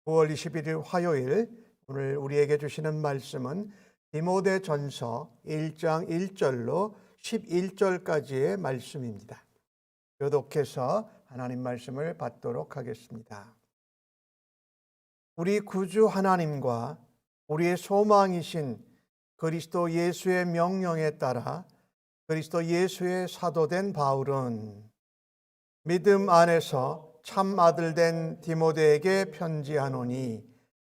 9월 21일 화요일, 오늘 우리에게 주시는 말씀은 디모데전서 1장 1절로 11절까지의 말씀입니다. 교독해서 하나님 말씀을 받도록 하겠습니다. 우리 구주 하나님과 우리의 소망이신 그리스도 예수의 명령에 따라 그리스도 예수의 사도된 바울은 믿음 안에서 참 아들 된 디모데에게 편지하노니,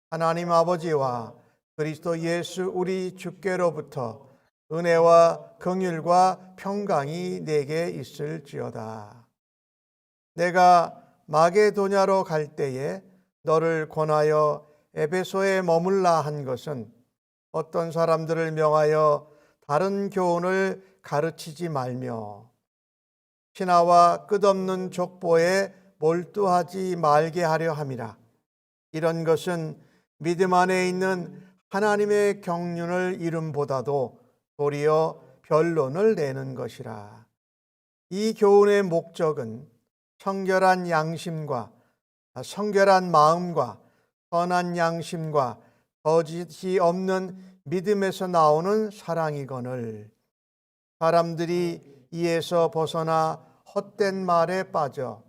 하나님 아버지와 그리스도 예수 우리 주께로부터 은혜와 긍휼과 평강이 내게 있을지어다. 내가 마게도냐로 갈 때에 너를 권하여 에베소에 머물라 한 것은 어떤 사람들을 명하여 다른 교훈을 가르치지 말며 신하와 끝없는 족보에 몰두하지 말게 하려 함이라. 이런 것은 믿음 안에 있는 하나님의 경륜을 이름보다도 도리어 변론을 내는 것이라. 이 교훈의 목적은 성결한 양심과 성결한 마음과 선한 양심과 거짓이 없는 믿음에서 나오는 사랑이거늘, 사람들이 이에서 벗어나 헛된 말에 빠져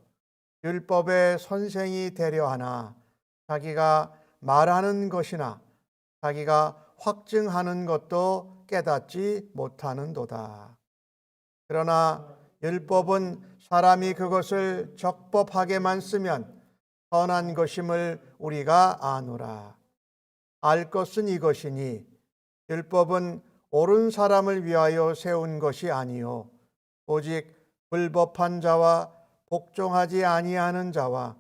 율법의 선생이 되려 하나 자기가 말하는 것이나 자기가 확증하는 것도 깨닫지 못하는도다. 그러나 율법은 사람이 그것을 적법하게만 쓰면 선한 것임을 우리가 아노라. 알 것은 이것이니 율법은 옳은 사람을 위하여 세운 것이 아니요 오직 불법한 자와 복종하지 아니하는 자와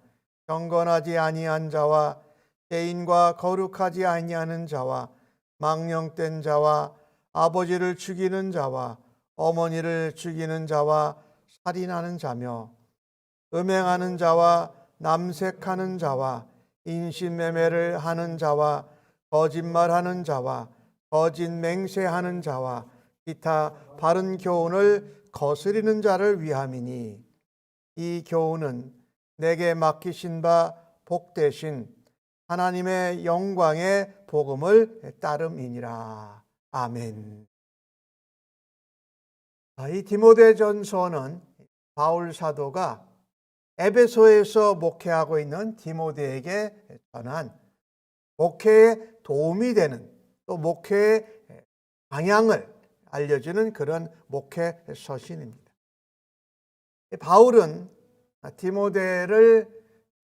경건하지 아니한 자와 죄인과 거룩하지 아니하는 자와 망령된 자와 아버지를 죽이는 자와 어머니를 죽이는 자와 살인하는 자며 음행하는 자와 남색하는 자와 인신매매를 하는 자와 거짓말하는 자와 거짓 맹세하는 자와 기타 바른 교훈을 거스리는 자를 위함이니, 이 교훈은 내게 맡기신 바 복되신 하나님의 영광의 복음을 따름이니라. 아멘. 이 디모데전서는 바울 사도가 에베소에서 목회하고 있는 디모데에게 전한 목회에 도움이 되는, 또 목회의 방향을 알려주는 그런 목회 서신입니다. 바울은 디모데를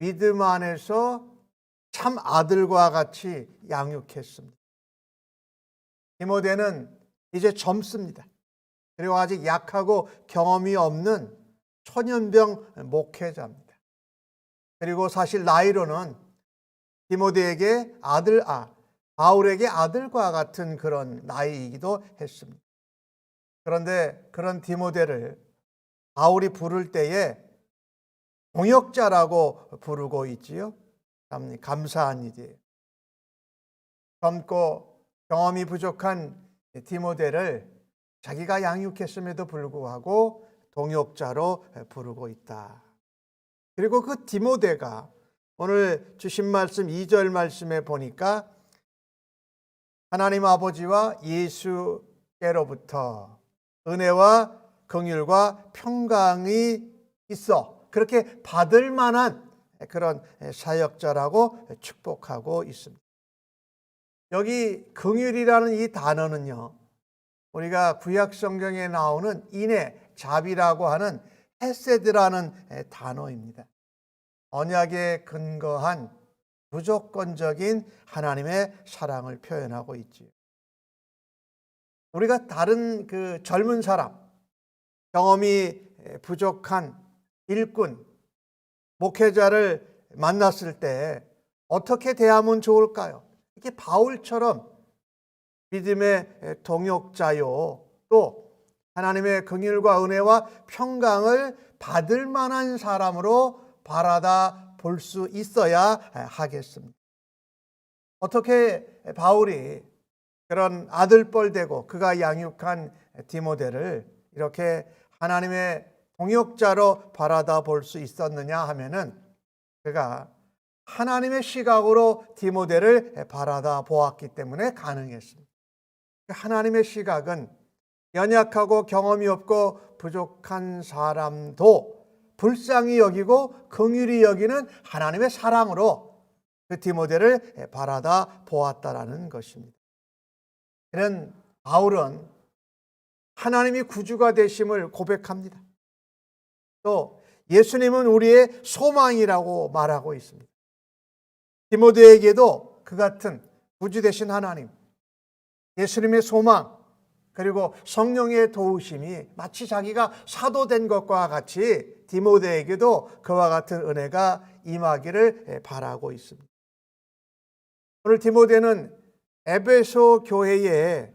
믿음 안에서 참 아들과 같이 양육했습니다. 디모데는 이제 젊습니다. 그리고 아직 약하고 경험이 없는 초년병 목회자입니다. 그리고 사실 나이로는 디모데에게 바울에게 아들과 같은 그런 나이이기도 했습니다. 그런데 그런 디모데를 바울이 부를 때에 동역자라고 부르고 있지요. 참 감사한 일이에요. 젊고 경험이 부족한 디모데를 자기가 양육했음에도 불구하고 동역자로 부르고 있다. 그리고 그 디모데가 오늘 주신 말씀 2절 말씀에 보니까 하나님 아버지와 예수께로부터 은혜와 긍휼과 평강이 있어 그렇게 받을 만한 그런 사역자라고 축복하고 있습니다. 여기 긍휼이라는 이 단어는요, 우리가 구약 성경에 나오는 인애, 자비라고 하는 헤세드라는 단어입니다. 언약에 근거한 무조건적인 하나님의 사랑을 표현하고 있지요. 우리가 다른 그 젊은 사람, 경험이 부족한 일꾼, 목회자를 만났을 때 어떻게 대하면 좋을까요? 이렇게 바울처럼 믿음의 동역자요, 또 하나님의 긍휼과 은혜와 평강을 받을 만한 사람으로 바라다 볼 수 있어야 하겠습니다. 어떻게 바울이 그런 아들뻘 되고 그가 양육한 디모데를 이렇게 하나님의 동역자로 바라다 볼 수 있었느냐 하면은, 그가 하나님의 시각으로 디모데를 바라다 보았기 때문에 가능했습니다. 하나님의 시각은 연약하고 경험이 없고 부족한 사람도 불쌍히 여기고 긍휼히 여기는 하나님의 사랑으로 그 디모데를 바라다 보았다라는 것입니다. 이런 바울은 하나님이 구주가 되심을 고백합니다. 또 예수님은 우리의 소망이라고 말하고 있습니다. 디모데에게도 그 같은 구주 되신 하나님, 예수님의 소망, 그리고 성령의 도우심이 마치 자기가 사도된 것과 같이 디모데에게도 그와 같은 은혜가 임하기를 바라고 있습니다. 오늘 디모데는 에베소 교회에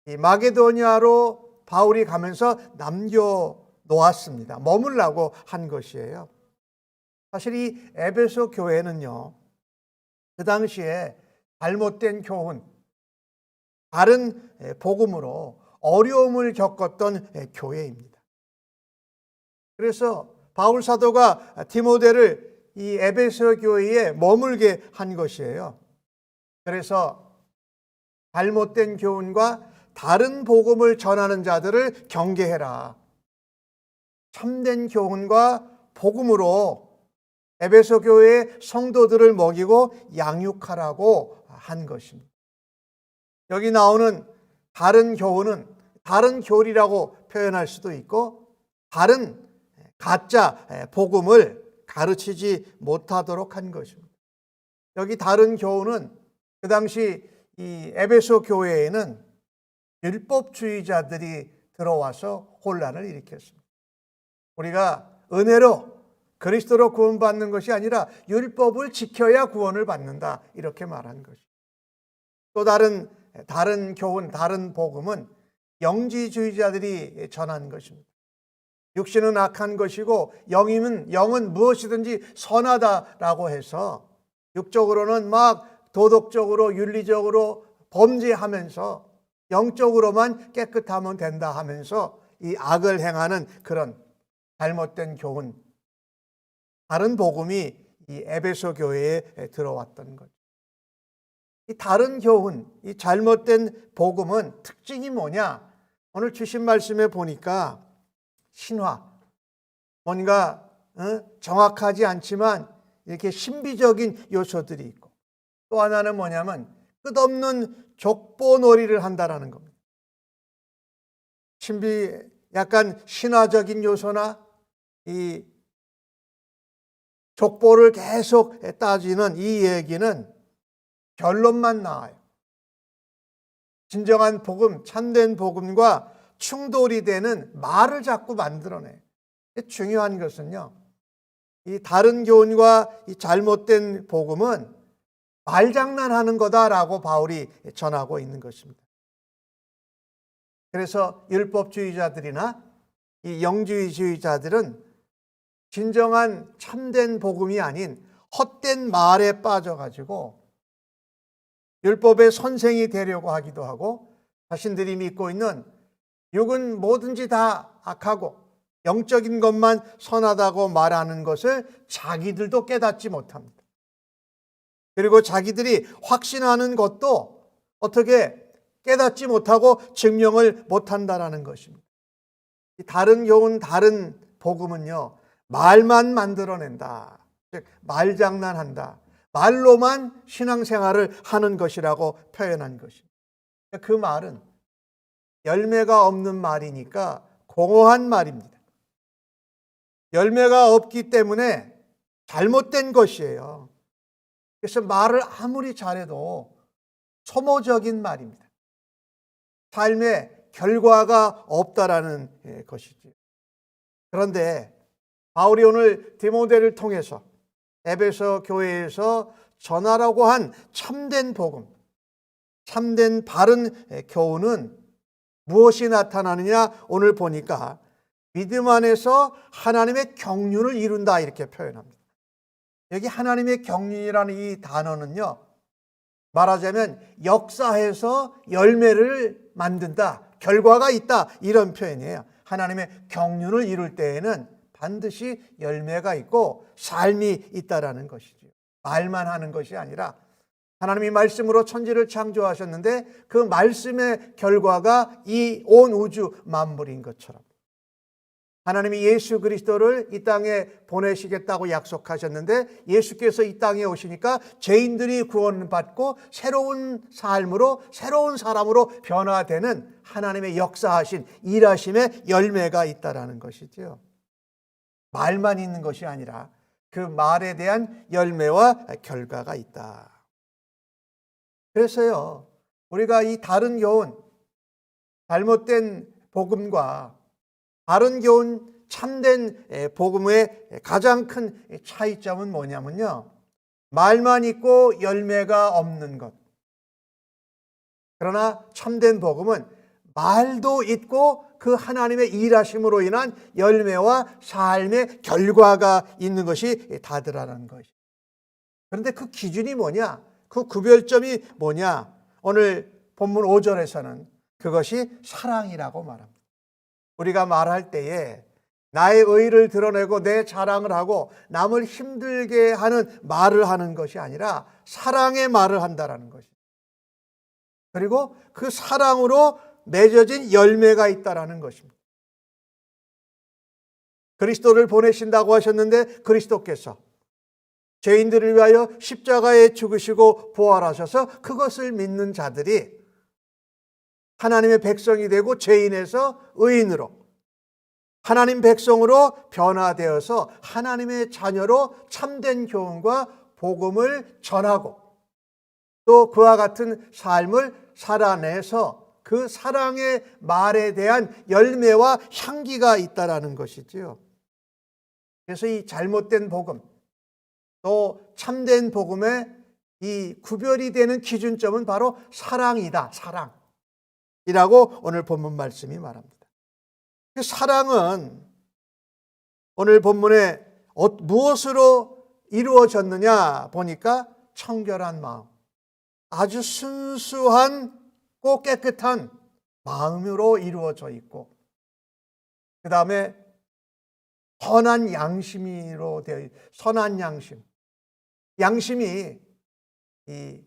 이 마게도니아로 바울이 가면서 남겨놓았습니다. 머물라고 한 것이에요. 사실 이 에베소 교회는요, 그 당시에 잘못된 교훈, 다른 복음으로 어려움을 겪었던 교회입니다. 그래서 바울 사도가 디모데를 이 에베소 교회에 머물게 한 것이에요. 그래서 잘못된 교훈과 다른 복음을 전하는 자들을 경계해라. 참된 교훈과 복음으로 에베소 교회의 성도들을 먹이고 양육하라고 한 것입니다. 여기 나오는 다른 교훈은 다른 교리라고 표현할 수도 있고 다른 가짜 복음을 가르치지 못하도록 한 것입니다. 여기 다른 교훈은 그 당시 이 에베소 교회에는 율법주의자들이 들어와서 혼란을 일으켰습니다. 우리가 은혜로 그리스도로 구원받는 것이 아니라 율법을 지켜야 구원을 받는다, 이렇게 말한 것입니다. 또 다른 교훈, 다른 복음은 영지주의자들이 전한 것입니다. 육신은 악한 것이고 영은 무엇이든지 선하다라고 해서 육적으로는 막 도덕적으로 윤리적으로 범죄하면서 영적으로만 깨끗하면 된다 하면서 이 악을 행하는 그런 잘못된 교훈, 다른 복음이 이 에베소 교회에 들어왔던 거죠. 이 다른 교훈, 이 잘못된 복음은 특징이 뭐냐? 오늘 주신 말씀에 보니까 신화, 뭔가 정확하지 않지만 이렇게 신비적인 요소들이 있고, 또 하나는 뭐냐면 끝없는 족보놀이를 한다라는 겁니다. 약간 신화적인 요소나 이 족보를 계속 따지는 이 얘기는 결론만 나와요. 진정한 복음, 참된 복음과 충돌이 되는 말을 자꾸 만들어내요. 중요한 것은요, 이 다른 교훈과 이 잘못된 복음은 말장난하는 거다라고 바울이 전하고 있는 것입니다. 그래서 율법주의자들이나 이 영주의주의자들은 진정한 참된 복음이 아닌 헛된 말에 빠져가지고 율법의 선생이 되려고 하기도 하고, 자신들이 믿고 있는 육은 뭐든지 다 악하고 영적인 것만 선하다고 말하는 것을 자기들도 깨닫지 못합니다. 그리고 자기들이 확신하는 것도 어떻게 깨닫지 못하고 증명을 못한다라는 것입니다. 다른 교훈, 다른 복음은요, 말만 만들어낸다, 즉 말장난한다, 말로만 신앙생활을 하는 것이라고 표현한 것입니다. 그 말은 열매가 없는 말이니까 공허한 말입니다. 열매가 없기 때문에 잘못된 것이에요. 그래서 말을 아무리 잘해도 소모적인 말입니다. 삶에 결과가 없다라는 것이죠. 그런데 바울이 오늘 디모데를 통해서 에베소 교회에서 전하라고 한 참된 복음, 참된 바른 교훈은 무엇이 나타나느냐? 오늘 보니까 믿음 안에서 하나님의 경륜을 이룬다, 이렇게 표현합니다. 여기 하나님의 경륜이라는 이 단어는요, 말하자면 역사에서 열매를 만든다, 결과가 있다, 이런 표현이에요. 하나님의 경륜을 이룰 때에는 반드시 열매가 있고 삶이 있다라는 것이죠. 말만 하는 것이 아니라 하나님이 말씀으로 천지를 창조하셨는데 그 말씀의 결과가 이 온 우주 만물인 것처럼 하나님이 예수 그리스도를 이 땅에 보내시겠다고 약속하셨는데 예수께서 이 땅에 오시니까 죄인들이 구원받고 새로운 삶으로 새로운 사람으로 변화되는 하나님의 역사하신 일하심의 열매가 있다라는 것이죠. 말만 있는 것이 아니라 그 말에 대한 열매와 결과가 있다. 그래서요, 우리가 이 다른 교훈, 잘못된 복음과 바른 교훈, 참된 복음의 가장 큰 차이점은 뭐냐면요, 말만 있고 열매가 없는 것. 그러나 참된 복음은 말도 있고 그 하나님의 일하심으로 인한 열매와 삶의 결과가 있는 것이 다르다는 것이. 그런데 그 기준이 뭐냐? 그 구별점이 뭐냐? 오늘 본문 5절에서는 그것이 사랑이라고 말합니다. 우리가 말할 때에 나의 의를 드러내고 내 자랑을 하고 남을 힘들게 하는 말을 하는 것이 아니라 사랑의 말을 한다는 것입니다. 그리고 그 사랑으로 맺어진 열매가 있다는 것입니다. 그리스도를 보내신다고 하셨는데 그리스도께서 죄인들을 위하여 십자가에 죽으시고 부활하셔서 그것을 믿는 자들이 하나님의 백성이 되고 죄인에서 의인으로 하나님 백성으로 변화되어서 하나님의 자녀로 참된 교훈과 복음을 전하고 또 그와 같은 삶을 살아내서 그 사랑의 말에 대한 열매와 향기가 있다라는 것이지요. 그래서 이 잘못된 복음 또 참된 복음의 이 구별이 되는 기준점은 바로 사랑이다. 사랑이라고 오늘 본문 말씀이 말합니다. 그 사랑은 오늘 본문에 무엇으로 이루어졌느냐 보니까 청결한 마음, 아주 순수한 깨끗한 마음으로 이루어져 있고 그 다음에 선한 양심으로 되어 선한 양심이 이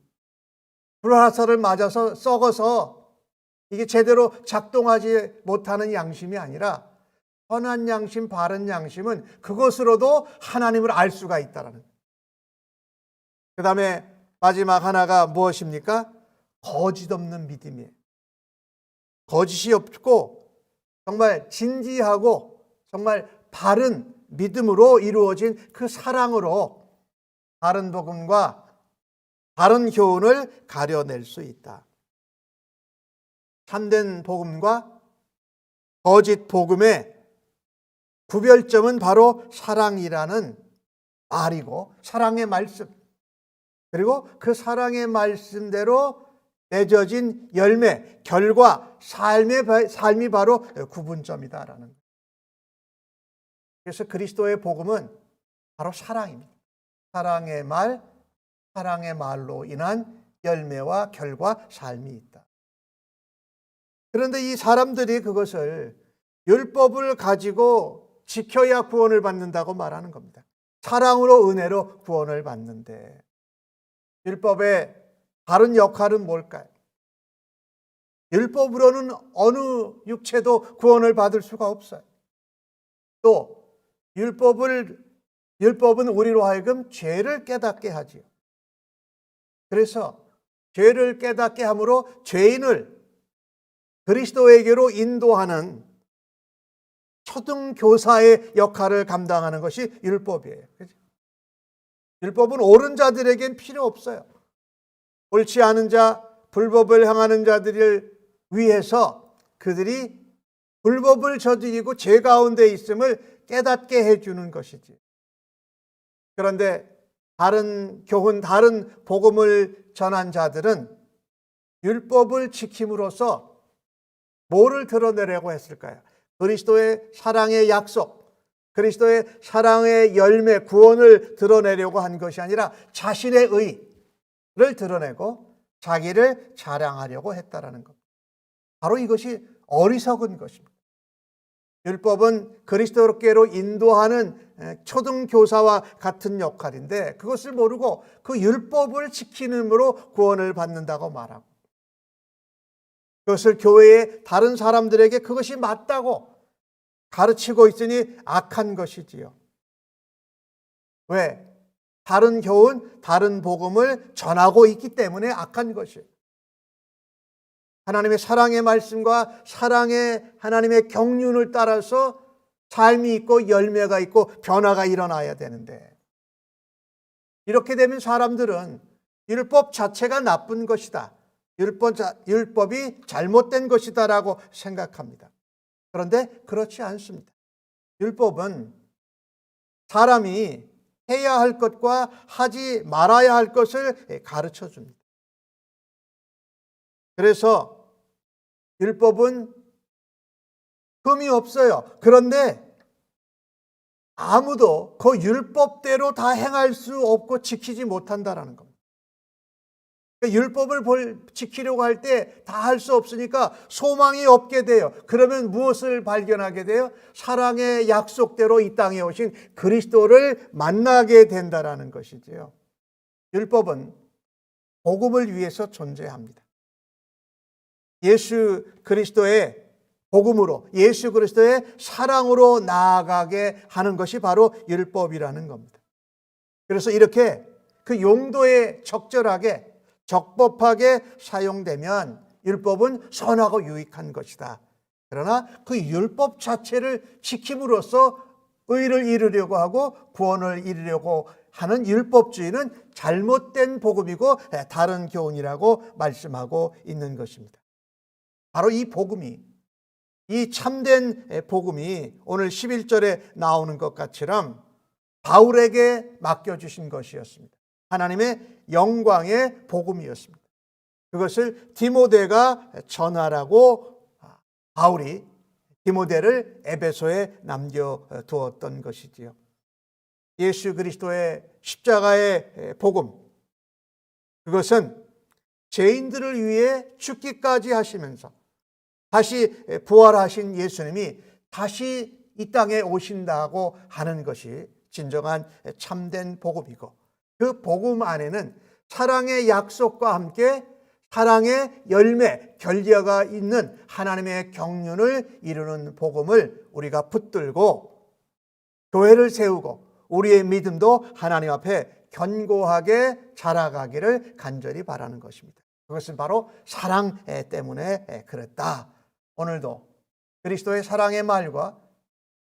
불화살을 맞아서 썩어서 이게 제대로 작동하지 못하는 양심이 아니라 선한 양심, 바른 양심은 그것으로도 하나님을 알 수가 있다라는. 그 다음에 마지막 하나가 무엇입니까? 거짓 없는 믿음이에요. 거짓이 없고 정말 진지하고 정말 바른 믿음으로 이루어진 그 사랑으로 바른 복음과 바른 교훈을 가려낼 수 있다. 참된 복음과 거짓 복음의 구별점은 바로 사랑이라는 말이고 사랑의 말씀 그리고 그 사랑의 말씀대로 맺어진 열매, 결과, 삶이 바로 구분점이다라는 거예요. 그래서 그리스도의 복음은 바로 사랑입니다. 사랑의 말로 인한 열매와 결과, 삶이 있다. 그런데 이 사람들이 그것을 율법을 가지고 지켜야 구원을 받는다고 말하는 겁니다. 사랑으로 은혜로 구원을 받는데 율법의 다른 역할은 뭘까요? 율법으로는 어느 육체도 구원을 받을 수가 없어요. 또 율법은 우리로 하여금 죄를 깨닫게 하지요. 그래서 죄를 깨닫게 함으로 죄인을 그리스도에게로 인도하는 초등교사의 역할을 감당하는 것이 율법이에요. 율법은 옳은 자들에겐 필요 없어요. 옳지 않은 자, 불법을 향하는 자들을 위해서 그들이 불법을 저지르고 죄 가운데 있음을 깨닫게 해주는 것이지. 그런데 다른 교훈, 다른 복음을 전한 자들은 율법을 지킴으로써 뭐를 드러내려고 했을까요? 그리스도의 사랑의 약속, 그리스도의 사랑의 열매, 구원을 드러내려고 한 것이 아니라 자신의 의를 드러내고 자기를 자랑하려고 했다라는 것. 바로 이것이 어리석은 것입니다. 율법은 그리스도께로 인도하는 초등교사와 같은 역할인데 그것을 모르고 그 율법을 지키는으로 구원을 받는다고 말하고 그것을 교회의 다른 사람들에게 그것이 맞다고 가르치고 있으니 악한 것이지요. 왜? 다른 교훈, 다른 복음을 전하고 있기 때문에 악한 것이에요. 하나님의 사랑의 말씀과 사랑의 하나님의 경륜을 따라서 삶이 있고 열매가 있고 변화가 일어나야 되는데 이렇게 되면 사람들은 율법 자체가 나쁜 것이다. 율법이 잘못된 것이다 라고 생각합니다. 그런데 그렇지 않습니다. 율법은 사람이 해야 할 것과 하지 말아야 할 것을 가르쳐 줍니다. 그래서 율법은 흠이 없어요. 그런데 아무도 그 율법대로 다 행할 수 없고 지키지 못한다라는 겁니다. 율법을 지키려고 할 때 다 할 수 없으니까 소망이 없게 돼요. 그러면 무엇을 발견하게 돼요? 사랑의 약속대로 이 땅에 오신 그리스도를 만나게 된다라는 것이지요. 율법은 복음을 위해서 존재합니다. 예수 그리스도의 복음으로 예수 그리스도의 사랑으로 나아가게 하는 것이 바로 율법이라는 겁니다. 그래서 이렇게 그 용도에 적절하게 적법하게 사용되면 율법은 선하고 유익한 것이다. 그러나 그 율법 자체를 지킴으로써 의를 이루려고 하고 구원을 이루려고 하는 율법주의는 잘못된 복음이고 다른 교훈이라고 말씀하고 있는 것입니다. 바로 이 복음이 이 참된 복음이 오늘 11절에 나오는 것 같이럼 바울에게 맡겨주신 것이었습니다. 하나님의 영광의 복음이었습니다. 그것을 디모데가 전하라고 바울이 디모데를 에베소에 남겨두었던 것이지요. 예수 그리스도의 십자가의 복음, 그것은 죄인들을 위해 죽기까지 하시면서 다시 부활하신 예수님이 다시 이 땅에 오신다고 하는 것이 진정한 참된 복음이고 그 복음 안에는 사랑의 약속과 함께 사랑의 열매, 결과가 있는 하나님의 경륜을 이루는 복음을 우리가 붙들고 교회를 세우고 우리의 믿음도 하나님 앞에 견고하게 자라가기를 간절히 바라는 것입니다. 그것은 바로 사랑 때문에 그랬다. 오늘도 그리스도의 사랑의 말과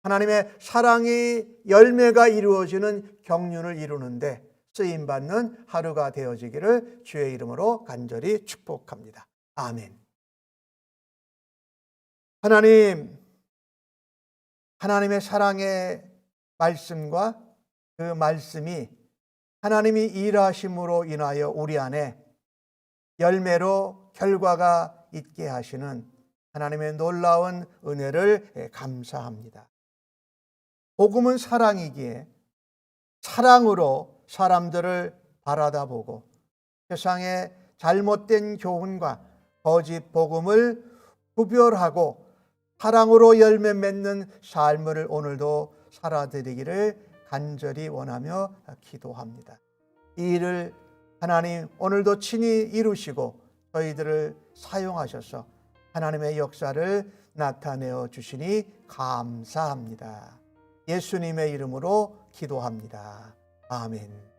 하나님의 사랑의 열매가 이루어지는 경륜을 이루는데 쓰임받는 하루가 되어지기를 주의 이름으로 간절히 축복합니다. 아멘. 하나님의 사랑의 말씀과 그 말씀이 하나님이 일하심으로 인하여 우리 안에 열매로 결과가 있게 하시는 하나님의 놀라운 은혜를 감사합니다. 복음은 사랑이기에 사랑으로 사람들을 바라다보고 세상의 잘못된 교훈과 거짓 복음을 구별하고 사랑으로 열매 맺는 삶을 오늘도 살아드리기를 간절히 원하며 기도합니다. 이 일을 하나님 오늘도 친히 이루시고 저희들을 사용하셔서 하나님의 역사를 나타내어 주시니 감사합니다. 예수님의 이름으로 기도합니다. 아멘.